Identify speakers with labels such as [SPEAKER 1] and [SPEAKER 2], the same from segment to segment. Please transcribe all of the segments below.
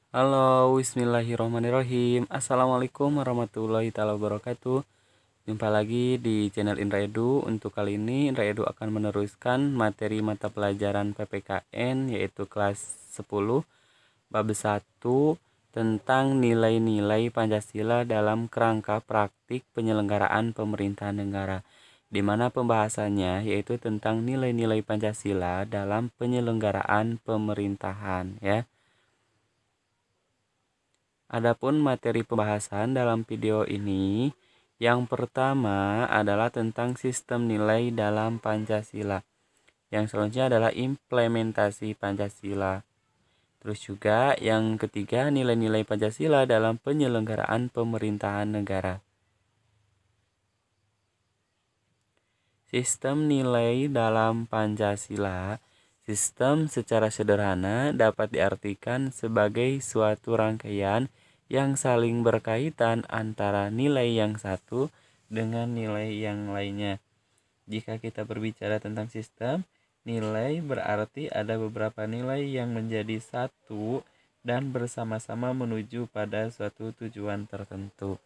[SPEAKER 1] Halo, bismillahirrahmanirrahim. Assalamualaikum warahmatullahi taala wabarakatuh. Jumpa lagi di channel Indra Edu. Untuk kali ini Indra Edu akan meneruskan materi mata pelajaran PPKN yaitu kelas 10 bab 1 tentang nilai-nilai Pancasila dalam kerangka praktik penyelenggaraan pemerintahan negara, di mana pembahasannya yaitu tentang nilai-nilai Pancasila dalam penyelenggaraan pemerintahan ya. Adapun materi pembahasan dalam video ini, yang pertama adalah tentang sistem nilai dalam Pancasila. Yang selanjutnya adalah implementasi Pancasila. Terus juga yang ketiga, nilai-nilai Pancasila dalam penyelenggaraan pemerintahan negara. Sistem nilai dalam Pancasila. Sistem secara sederhana dapat diartikan sebagai suatu rangkaian yang saling berkaitan antara nilai yang satu dengan nilai yang lainnya. Jika kita berbicara tentang sistem nilai, berarti ada beberapa nilai yang menjadi satu dan bersama-sama menuju pada suatu tujuan tertentu.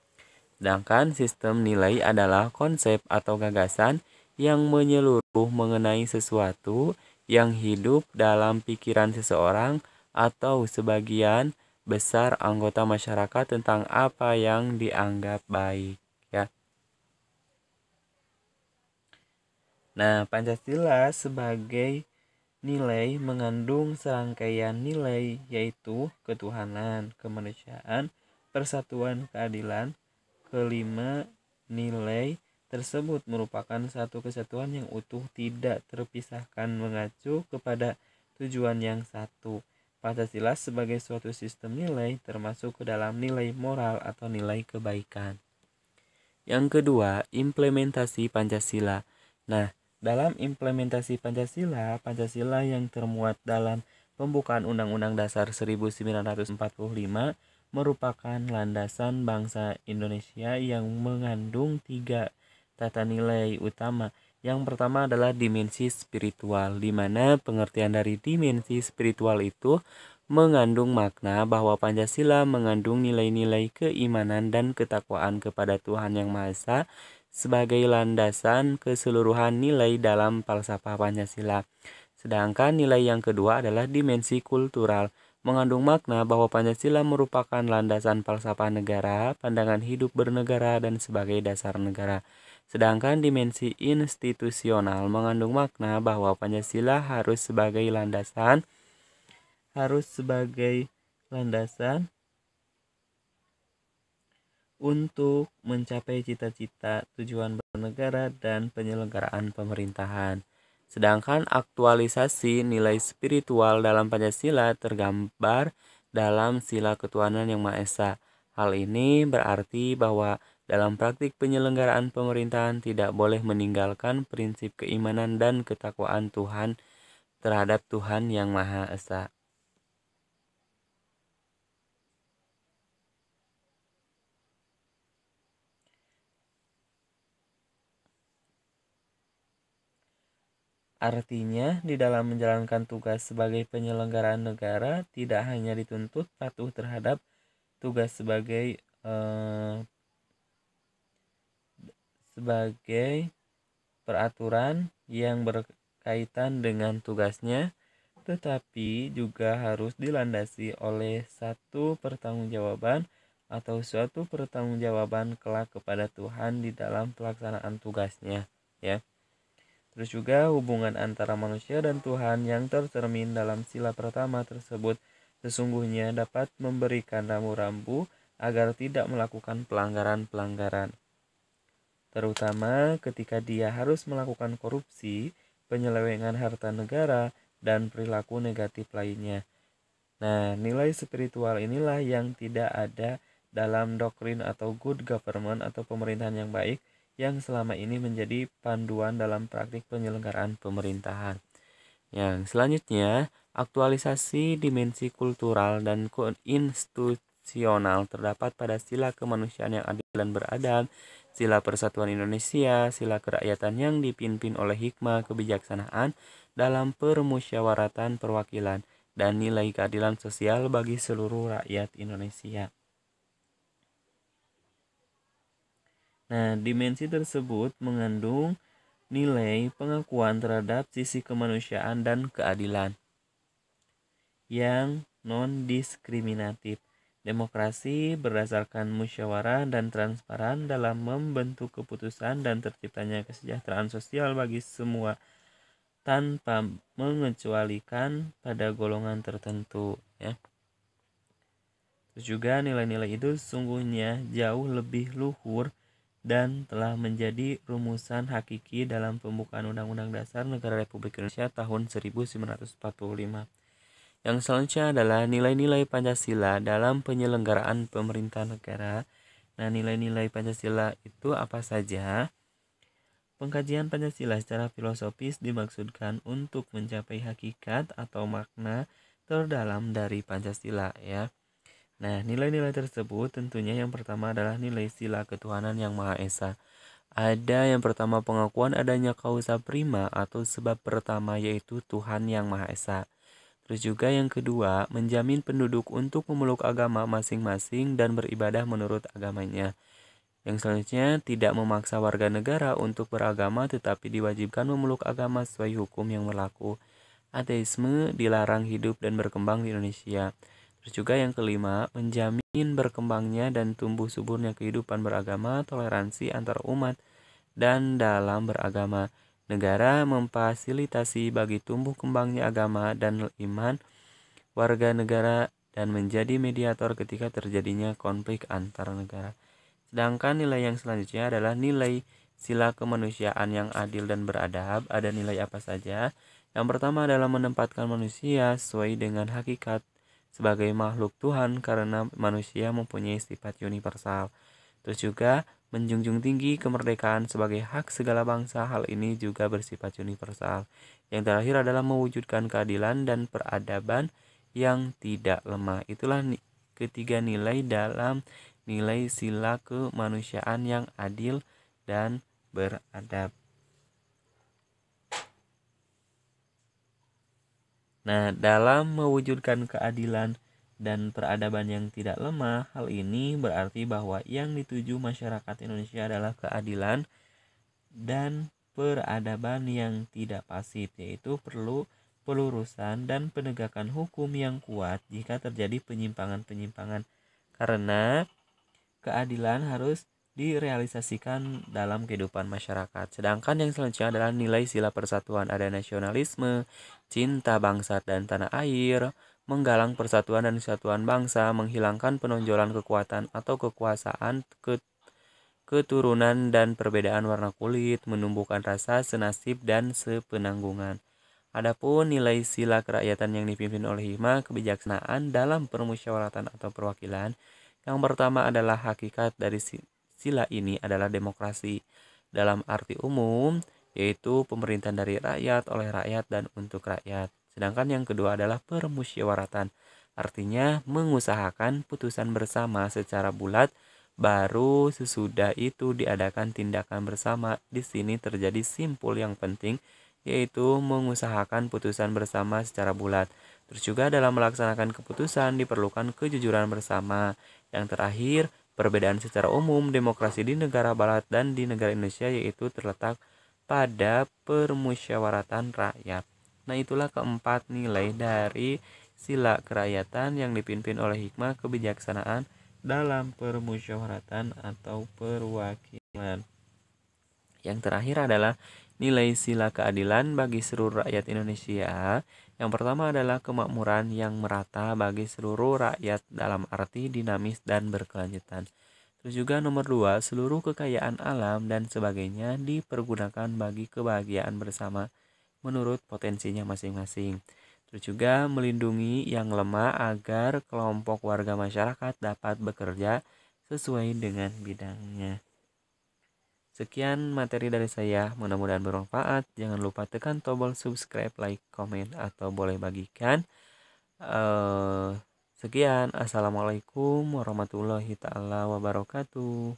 [SPEAKER 1] Sedangkan sistem nilai adalah konsep atau gagasan yang menyeluruh mengenai sesuatu yang hidup dalam pikiran seseorang atau sebagian besar anggota masyarakat tentang apa yang dianggap baik ya. Nah, Pancasila sebagai nilai mengandung serangkaian nilai yaitu ketuhanan, kemanusiaan, persatuan, keadilan. Kelima, nilai tersebut merupakan satu kesatuan yang utuh, tidak terpisahkan, mengacu kepada tujuan yang satu. Pancasila sebagai suatu sistem nilai termasuk ke dalam nilai moral atau nilai kebaikan. Yang kedua, implementasi Pancasila. Nah, dalam implementasi Pancasila, Pancasila yang termuat dalam pembukaan Undang-Undang Dasar 1945 merupakan landasan bangsa Indonesia yang mengandung 3 tata nilai utama. Yang pertama adalah dimensi spiritual, di mana pengertian dari dimensi spiritual itu mengandung makna bahwa Pancasila mengandung nilai-nilai keimanan dan ketakwaan kepada Tuhan Yang Maha Esa sebagai landasan keseluruhan nilai dalam falsafah Pancasila. Sedangkan nilai yang kedua adalah dimensi kultural, mengandung makna bahwa Pancasila merupakan landasan falsafah negara, pandangan hidup bernegara, dan sebagai dasar negara. Sedangkan dimensi institusional mengandung makna bahwa Pancasila harus sebagai landasan untuk mencapai cita-cita, tujuan bernegara, dan penyelenggaraan pemerintahan. Sedangkan aktualisasi nilai spiritual dalam Pancasila tergambar dalam sila ketuhanan Yang Maha Esa. Hal ini berarti bahwa dalam praktik penyelenggaraan pemerintahan tidak boleh meninggalkan prinsip keimanan dan ketakwaan Tuhan terhadap Tuhan Yang Maha Esa. Artinya, di dalam menjalankan tugas sebagai penyelenggaraan negara, tidak hanya dituntut patuh terhadap tugas sebagai peraturan yang berkaitan dengan tugasnya, tetapi juga harus dilandasi oleh satu pertanggungjawaban atau suatu pertanggungjawaban kelak kepada Tuhan di dalam pelaksanaan tugasnya, ya. Terus juga hubungan antara manusia dan Tuhan yang tercermin dalam sila pertama tersebut sesungguhnya dapat memberikan rambu-rambu agar tidak melakukan pelanggaran-pelanggaran, terutama ketika dia harus melakukan korupsi, penyelewengan harta negara, dan perilaku negatif lainnya. Nah, nilai spiritual inilah yang tidak ada dalam doktrin atau good government atau pemerintahan yang baik yang selama ini menjadi panduan dalam praktik penyelenggaraan pemerintahan. Yang selanjutnya, aktualisasi dimensi kultural dan institusional terdapat pada sila kemanusiaan yang adil dan beradab, sila persatuan Indonesia, sila kerakyatan yang dipimpin oleh hikmah kebijaksanaan dalam permusyawaratan perwakilan, dan nilai keadilan sosial bagi seluruh rakyat Indonesia. Nah, dimensi tersebut mengandung nilai pengakuan terhadap sisi kemanusiaan dan keadilan yang non-diskriminatif. Demokrasi berdasarkan musyawarah dan transparan dalam membentuk keputusan dan terciptanya kesejahteraan sosial bagi semua tanpa mengecualikan pada golongan tertentu, ya. Terus juga nilai-nilai itu sungguhnya jauh lebih luhur dan telah menjadi rumusan hakiki dalam pembukaan Undang-Undang Dasar Negara Republik Indonesia tahun 1945. Yang selanjutnya adalah nilai-nilai Pancasila dalam penyelenggaraan pemerintahan negara. Nah, nilai-nilai Pancasila itu apa saja? Pengkajian Pancasila secara filosofis dimaksudkan untuk mencapai hakikat atau makna terdalam dari Pancasila, ya. Nah, nilai-nilai tersebut tentunya yang pertama adalah nilai sila ketuhanan yang Maha Esa. Ada yang pertama pengakuan adanya kausa prima atau sebab pertama yaitu Tuhan yang Maha Esa. Terus juga yang kedua, menjamin penduduk untuk memeluk agama masing-masing dan beribadah menurut agamanya. Yang selanjutnya, tidak memaksa warga negara untuk beragama tetapi diwajibkan memeluk agama sesuai hukum yang berlaku. Ateisme dilarang hidup dan berkembang di Indonesia. Terus juga yang kelima, menjamin berkembangnya dan tumbuh suburnya kehidupan beragama, toleransi antar umat, dan dalam beragama. Negara memfasilitasi bagi tumbuh kembangnya agama dan iman warga negara dan menjadi mediator ketika terjadinya konflik antar negara. Sedangkan nilai yang selanjutnya adalah nilai sila kemanusiaan yang adil dan beradab. Ada nilai apa saja? Yang pertama adalah menempatkan manusia sesuai dengan hakikat sebagai makhluk Tuhan karena manusia mempunyai sifat universal. Terus juga menjunjung tinggi kemerdekaan sebagai hak segala bangsa. Hal ini juga bersifat universal. Yang terakhir adalah mewujudkan keadilan dan peradaban yang tidak lemah. Itulah ketiga nilai dalam nilai sila kemanusiaan yang adil dan beradab. Nah, dalam mewujudkan keadilan dan peradaban yang tidak lemah, hal ini berarti bahwa yang dituju masyarakat Indonesia adalah keadilan dan peradaban yang tidak pasif, yaitu perlu pelurusan dan penegakan hukum yang kuat jika terjadi penyimpangan-penyimpangan, karena keadilan harus direalisasikan dalam kehidupan masyarakat. Sedangkan yang selanjutnya adalah nilai sila persatuan. Ada nasionalisme, cinta bangsa dan tanah air, menggalang persatuan dan kesatuan bangsa, menghilangkan penonjolan kekuatan atau kekuasaan, keturunan dan perbedaan warna kulit, menumbuhkan rasa senasib dan sepenanggungan. Adapun nilai sila kerakyatan yang dipimpin oleh hikmah kebijaksanaan dalam permusyawaratan atau perwakilan. Yang pertama adalah hakikat dari sila ini adalah demokrasi dalam arti umum, yaitu pemerintahan dari rakyat, oleh rakyat, dan untuk rakyat. Sedangkan yang kedua adalah permusyawaratan, artinya mengusahakan putusan bersama secara bulat, baru sesudah itu diadakan tindakan bersama. Di sini terjadi simpul yang penting, yaitu mengusahakan putusan bersama secara bulat. Terus juga dalam melaksanakan keputusan diperlukan kejujuran bersama. Yang terakhir, perbedaan secara umum demokrasi di negara barat dan di negara Indonesia yaitu terletak pada permusyawaratan rakyat. Nah, itulah keempat nilai dari sila kerakyatan yang dipimpin oleh hikmah kebijaksanaan dalam permusyawaratan atau perwakilan. Yang terakhir adalah nilai sila keadilan bagi seluruh rakyat Indonesia. Yang pertama adalah kemakmuran yang merata bagi seluruh rakyat dalam arti dinamis dan berkelanjutan. Terus juga nomor 2, seluruh kekayaan alam dan sebagainya dipergunakan bagi kebahagiaan bersama menurut potensinya masing-masing. Terus juga melindungi yang lemah agar kelompok warga masyarakat dapat bekerja sesuai dengan bidangnya. Sekian materi dari saya, mudah-mudahan bermanfaat. Jangan lupa tekan tombol subscribe, like, komen, atau boleh bagikan. Sekian, assalamualaikum warahmatullahi taala wabarakatuh.